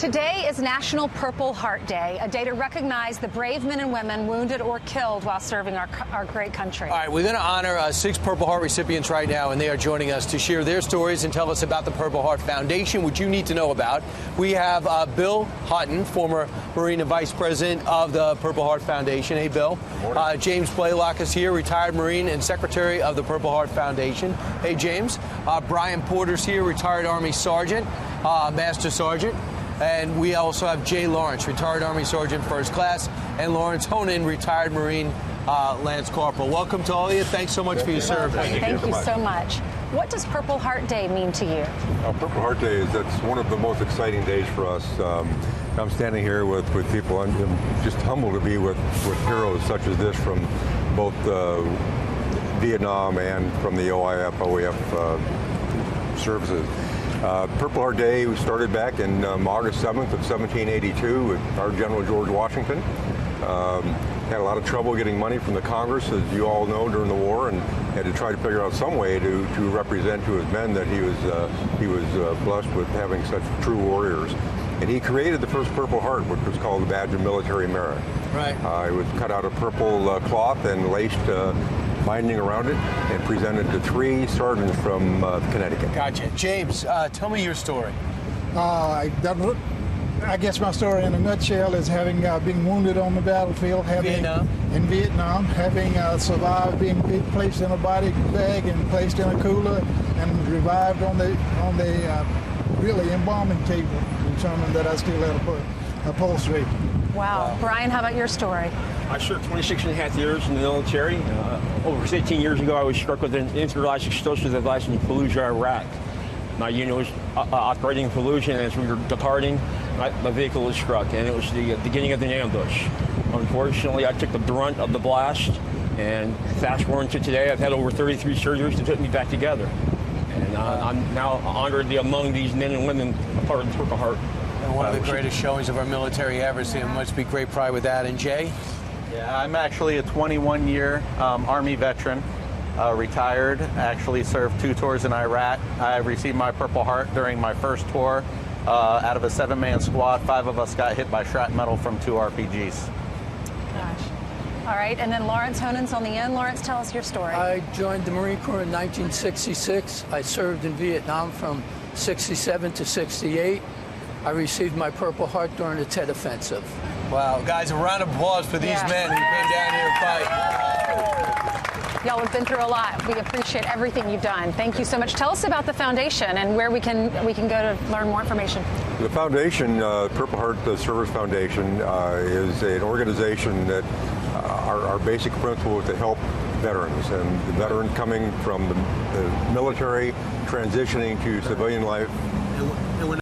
Today is National Purple Heart Day, a day to recognize the brave men and women wounded or killed while serving our great country. All right, we're going to honor 6 Purple Heart recipients right now, and they are joining us to share their stories and tell us about the Purple Heart Foundation, which you need to know about. We have Bill Hutton, former Marine and Vice President of the Purple Heart Foundation. Hey, Bill. James Blaylock is here, retired Marine and Secretary of the Purple Heart Foundation. Hey, James. Brian Porter's here, retired Army Sergeant, Master Sergeant. And we also have Jay Lawrence, retired Army Sergeant First Class, and Lawrence Honan, retired Marine Lance Corporal. Welcome to all of you. Thanks so much for your service. Thank you so much. What does Purple Heart Day mean to you? Purple Heart Day that's one of the most exciting days for us. I'm standing here with people. I'm just humbled to be with heroes such as this from both Vietnam and from the OIF services. Purple Heart Day we started back in August 7th of 1782 with our General George Washington. Had a lot of trouble getting money from the Congress, as you all know, during the war, and had to try to figure out some way to represent to his men that he was blessed with having such true warriors. And he created the first Purple Heart, which was called the Badge of Military Merit. Right. It was cut out of purple cloth and laced binding around it and presented to 3 sergeants from Connecticut. Gotcha. James, tell me your story. I guess my story in a nutshell is having been wounded on the battlefield, in Vietnam, having survived being placed in a body bag and placed in a cooler and revived on the really embalming table, determined that I still had a pulse rate. Wow. Brian, how about your story? I served 26 and a half years in the military. Over 15 years ago, I was struck with an intergalactic explosive device in Fallujah, Iraq. My unit was operating in Fallujah, and as we were departing, the vehicle was struck, and it was the beginning of an ambush. Unfortunately, I took the brunt of the blast, and fast forward to today, I've had over 33 surgeries to put me back together. And I'm now honored to be among these men and women, a part of the Purple Heart. And one of the greatest showings of our military ever, so there must be great pride with that. And Jay? Yeah, I'm actually a 21-year Army veteran, retired, actually served 2 tours in Iraq. I received my Purple Heart during my first tour. Out of a 7-man squad, 5 of us got hit by shrapnel from 2 RPGs. Gosh. All right, and then Lawrence Honan's on the end. Lawrence, tell us your story. I joined the Marine Corps in 1966. I served in Vietnam from 67 to 68. I received my Purple Heart during the Tet Offensive. Wow, guys, a round of applause for these men who came down here to fight. Y'all have been through a lot. We appreciate everything you've done. Thank you so much. Tell us about the foundation and where we can go to learn more information. The foundation, Purple Heart Service Foundation, is an organization that our basic principle is to help veterans, and the veteran coming from the military, transitioning to civilian life.